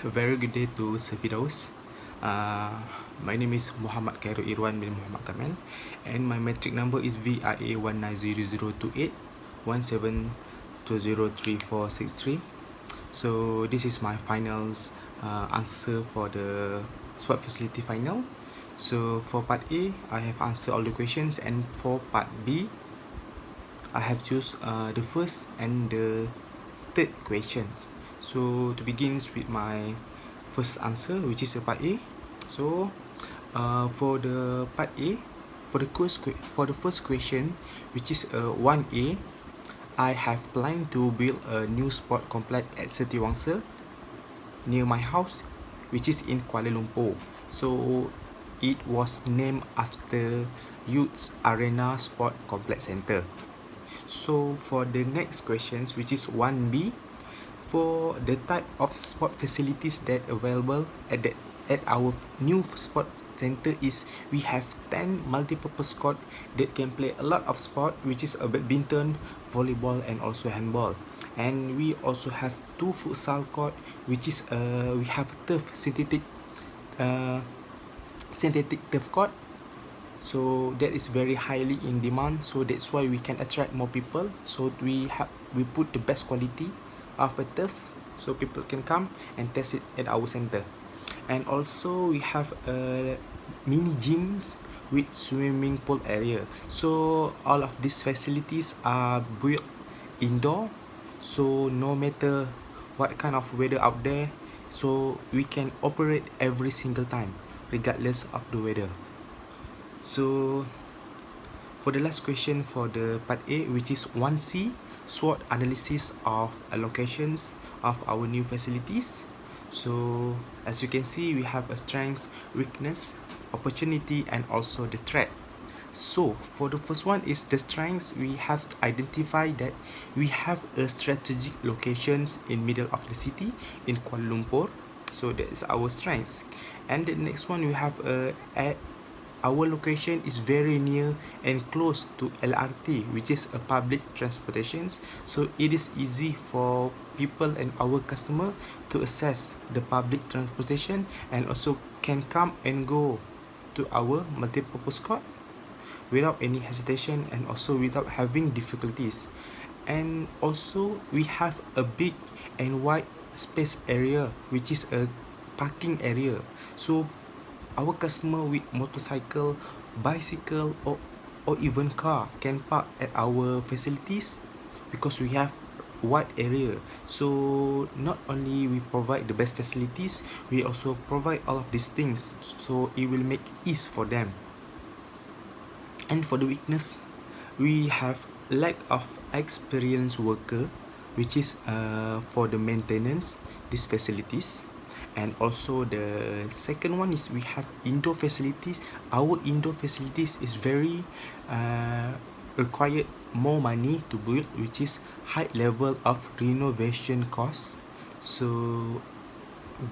A very good day to Sefidaus. Uh, my name is Muhammad Khairul Irwan bin Muhammad Kamil, and my metric number is VIA 19002817203463. So this is my finals answer for the sport facility final. So for part A, I have answered all the questions, and for part B, I have choose the first and the third questions. So to begin with my first answer, which is part A. So for the part A, for the first question, which is 1A, I have planned to build a new sport complex at Setiawangsa near my house, which is in Kuala Lumpur. So it was named after Youth Arena Sport Complex Centre. So for the next questions, which is 1B, for the type of sport facilities that available at our new sport center is we have 10 multi-purpose court that can play a lot of sport, which is a badminton, volleyball, and also handball. And we also have 2 futsal court, which is we have turf synthetic turf court. So that is very highly in demand, so that's why we can attract more people. So we put the best quality of a turf, so people can come and test it at our center. And also we have mini gyms with swimming pool area. So all of these facilities are built indoor, so no matter what kind of weather out there, so we can operate every single time regardless of the weather. So for the last question for the part A, which is 1C, SWOT analysis of allocations of our new facilities. So as you can see, we have a strength, weakness, opportunity, and also the threat. So for the first one is the strengths. We have to identify that we have a strategic locations in middle of the city in Kuala Lumpur. So that is our strengths. And the next one, we have our location is very near and close to LRT, which is a public transportation, so it is easy for people and our customer to access the public transportation and also can come and go to our multi-purpose court without any hesitation and also without having difficulties. And also we have a big and wide space area, which is a parking area, so our customer with motorcycle, bicycle, or even car can park at our facilities because we have wide area. So not only we provide the best facilities, we also provide all of these things, so it will make ease for them. And for the weakness, we have lack of experienced worker, which is for the maintenance these facilities. And also the second one is we have indoor facilities. Our indoor facilities is very required more money to build, which is high level of renovation costs. So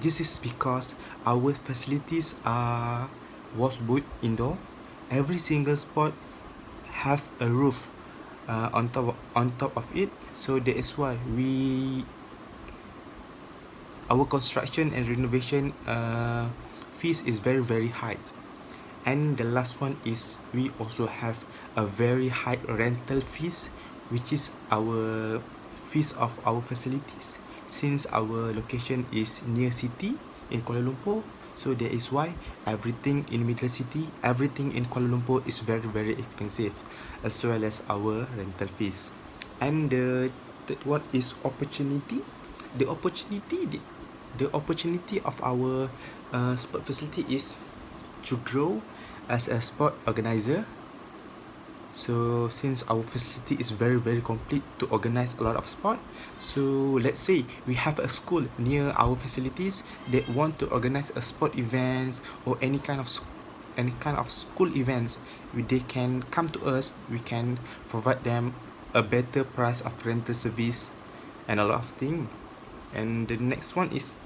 this is because our facilities was built indoor. Every single spot have a roof on top of it, so that is why our construction and renovation fees is very high. And the last one is we also have a very high rental fees, which is our fees of our facilities, since our location is near city in Kuala Lumpur. So that is why everything in middle city, everything in Kuala Lumpur is very expensive, as well as our rental fees. And the third one is opportunity. The opportunity of our sport facility is to grow as a sport organizer. So since our facility is very complete to organize a lot of sport, so let's say we have a school near our facilities that want to organize a sport events or any kind of school events, they can come to us. We can provide them a better price of rental service and a lot of things. And the next one is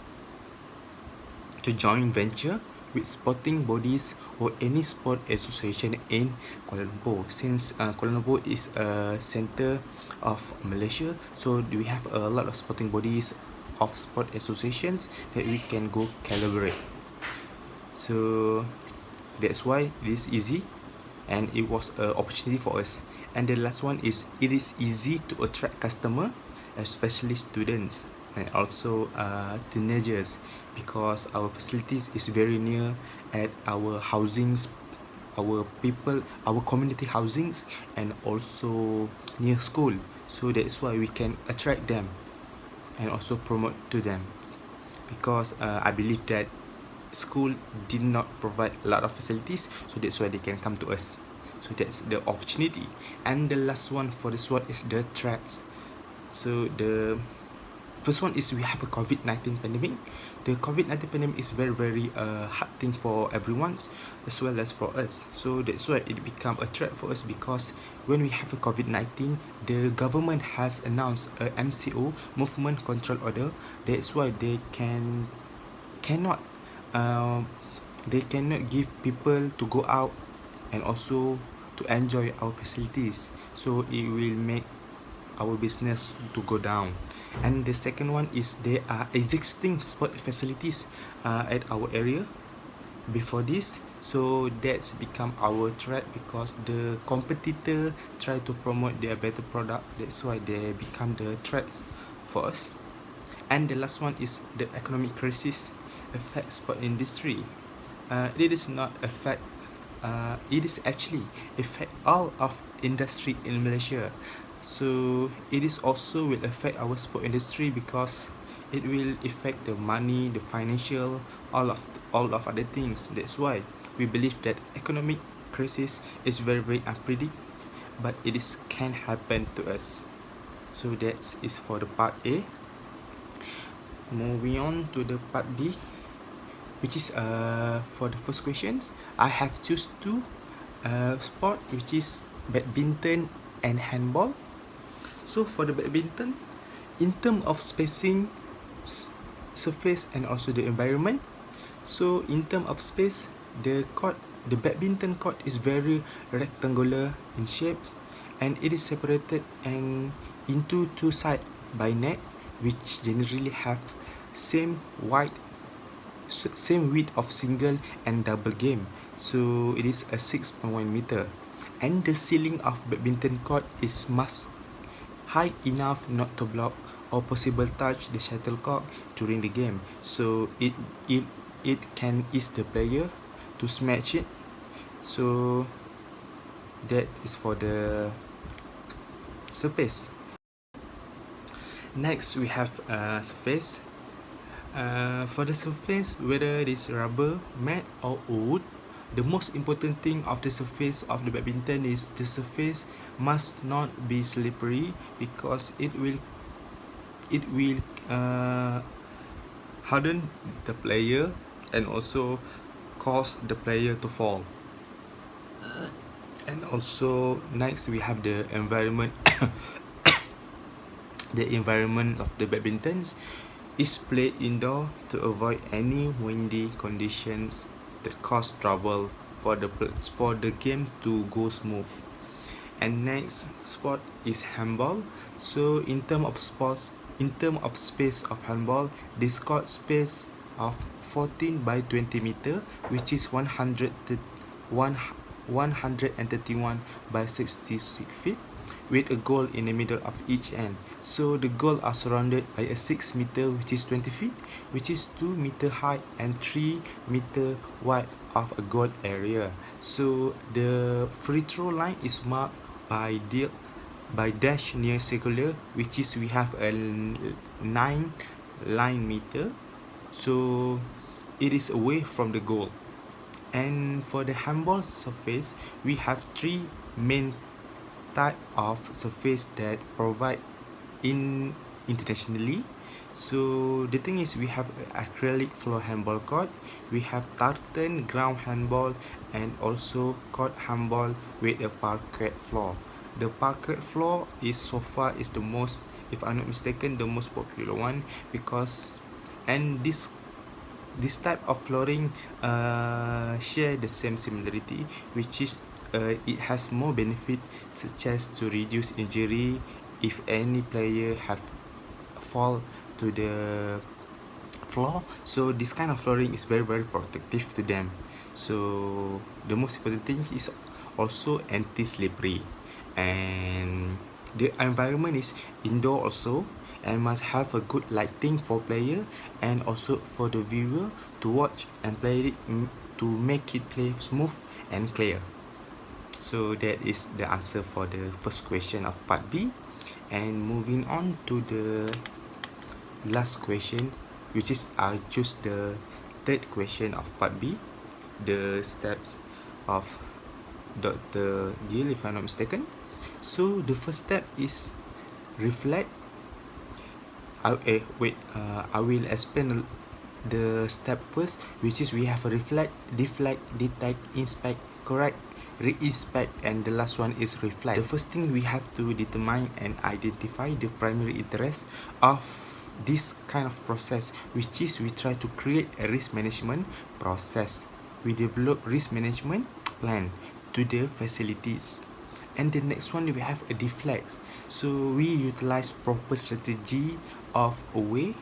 to join venture with sporting bodies or any sport association in Kuala Lumpur, since Kuala Lumpur is a center of Malaysia, so we have a lot of sporting bodies of sport associations that we can go collaborate. So that's why it is easy, and it was an opportunity for us. And the last one is, it is easy to attract customer, especially students and also teenagers, because our facilities is very near at our housings, our people, our community housings, and also near school. So that's why we can attract them and also promote to them, because I believe that school did not provide a lot of facilities, so that's why they can come to us. So that's the opportunity. And the last one for this one is the threats. So the first one is, we have a COVID-19 pandemic. The COVID-19 pandemic is very hard thing for everyone, as well as for us. So that's why it become a threat for us, because when we have a COVID-19, the government has announced a MCO, movement control order. That's why cannot they cannot give people to go out and also to enjoy our facilities. So it will make our business to go down. And the second one is, there are existing sport facilities at our area before this, so that's become our threat, because the competitor try to promote their better product. That's why they become the threats for us. And the last one is, the economic crisis affects sport industry. It is not affect it is actually affect all of industry in Malaysia. So it is also will affect our sport industry, because it will affect the money, the financial, all of other things. That's why we believe that economic crisis is very unpredictable, but it is can happen to us. So that is for the part A. Moving on to the part B, which is for the first questions, I have choose two sport, which is badminton and handball. So for the badminton, in terms of spacing, surface, and also the environment. So in terms of space, the badminton court is very rectangular in shapes, and it is separated and into two sides by net, which generally have same width of single and double game. So it is a 6.1 meter, and the ceiling of badminton court is must high enough not to block or possible touch the shuttlecock during the game. So it can ease the player to smash it. So that is for the surface. Next we have surface. For the surface, whether it is rubber, mat, or wood, the most important thing of the surface of the badminton is the surface must not be slippery, because it will harden the player and also cause the player to fall. And also next we have the environment. The environment of the badmintons is played indoor to avoid any windy conditions that cause trouble for the game to go smooth. And next sport is handball. So in terms of space of handball, this court space of 14 by 20 meter, which is 131 by 66 feet, with a goal in the middle of each end. So the goal are surrounded by a 6 meter, which is 20 feet, which is 2 meter high and 3 meter wide of a goal area. So the free throw line is marked by dash near circular, which is we have a 9 line meter. So it is away from the goal. And for the handball surface, we have 3 main type of surface that provide internationally. So the thing is, we have acrylic floor handball court, we have tartan ground handball, and also court handball with a parquet floor. The parquet floor is so far is the most, if I'm not mistaken, the most popular one, because and this type of flooring share the same similarity, which is it has more benefit, such as to reduce injury if any player have fall to the floor. So this kind of flooring is very protective to them. So the most important thing is also anti-slippery, and the environment is indoor also, and must have a good lighting for player and also for the viewer to watch and play it, to make it play smooth and clear. So that is the answer for the first question of part B. And moving on to the last question, which is I choose the third question of part B, the steps of Dr. Gill, if I'm not mistaken. So the first step is reflect. I will explain the step first, which is we have a reflect, deflect, detect, inspect, correct, re-inspect, and the last one is reflect. The first thing we have to determine and identify the primary interest of this kind of process, which is we try to create a risk management process. We develop risk management plan to the facilities. And the next one, we have a deflect. So we utilize proper strategy of a way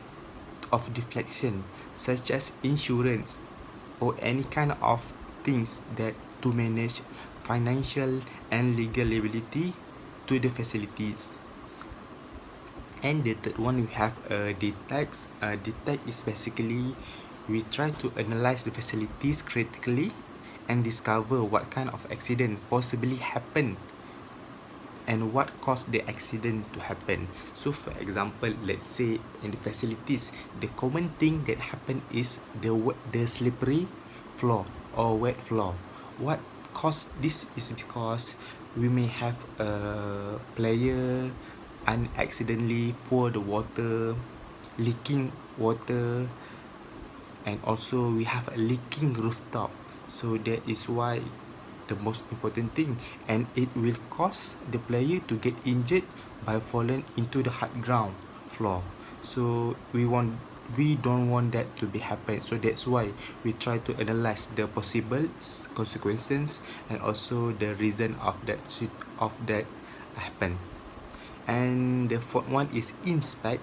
of deflection, such as insurance or any kind of things that to manage financial and legal liability to the facilities. And the third one, we have a detect. Detect is basically we try to analyze the facilities critically and discover what kind of accident possibly happened and what caused the accident to happen. So for example, let's say in the facilities, the common thing that happen is the slippery floor or wet floor. What caused this is because we may have a player accidentally pour the water, leaking water, and also we have a leaking rooftop. So that is why the most important thing, and it will cause the player to get injured by falling into the hard ground floor. So we don't want that to be happen. So that's why we try to analyze the possible consequences and also the reason of that happen. And the fourth one is inspect.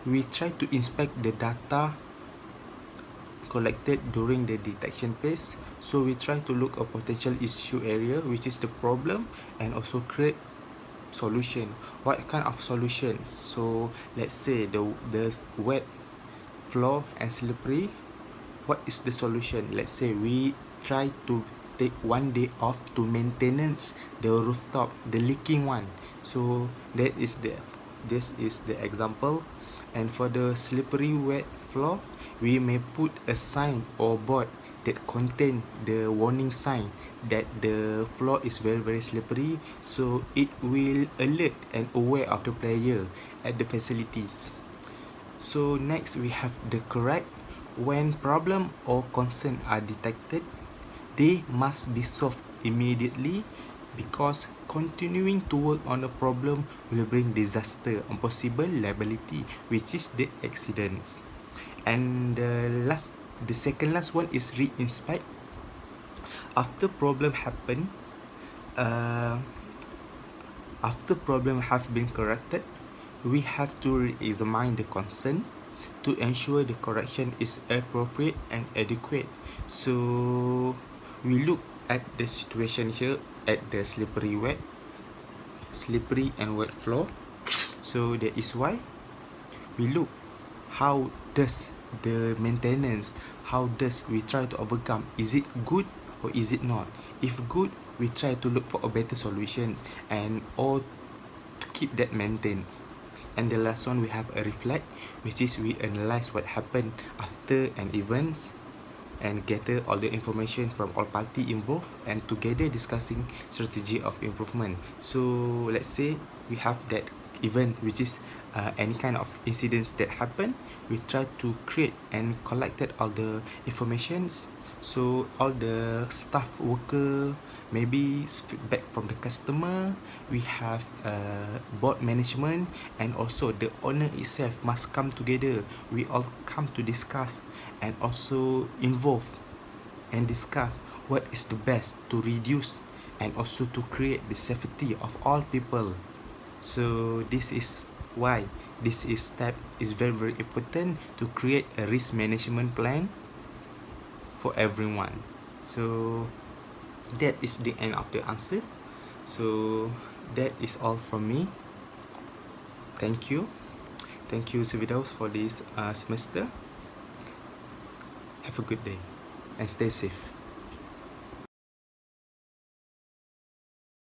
We try to inspect the data collected during the detection phase. So we try to look a potential issue area, which is the problem, and also create solution. What kind of solutions? So let's say the wet floor and slippery, what is the solution? Let's say we try to take 1 day off to maintenance the rooftop, the leaking one. So this is the example. And for the slippery wet floor, we may put a sign or board that contain the warning sign that the floor is very slippery, so it will alert and aware of the player at the facilities. So next we have the correct. When problem or concern are detected, they must be solved immediately, because continuing to work on a problem will bring disaster and possible liability, which is the accidents. And the second last one is re-inspect. After problem happen, after problem have been corrected, we have to re-examine the concern to ensure the correction is appropriate and adequate. So we look at the situation here at the slippery and wet floor. So that is why we look how does the maintenance, how does we try to overcome, is it good or is it not? If good, we try to look for a better solutions and or to keep that maintained. And the last one, we have a reflect, which is we analyze what happened after an event and gather all the information from all party involved and together discussing strategy of improvement. So let's say we have that event, which is any kind of incidents that happen, we try to create and collected all the informations. So all the staff worker, maybe feedback from the customer, we have board management, and also the owner itself must come together. We all come to discuss and also involve and discuss what is the best to reduce and also to create the safety of all people. So this is why this step is very, very important to create a risk management plan for everyone. So that is the end of the answer. So that is all from me. Thank you Svidaus, for this semester. Have a good day and stay safe.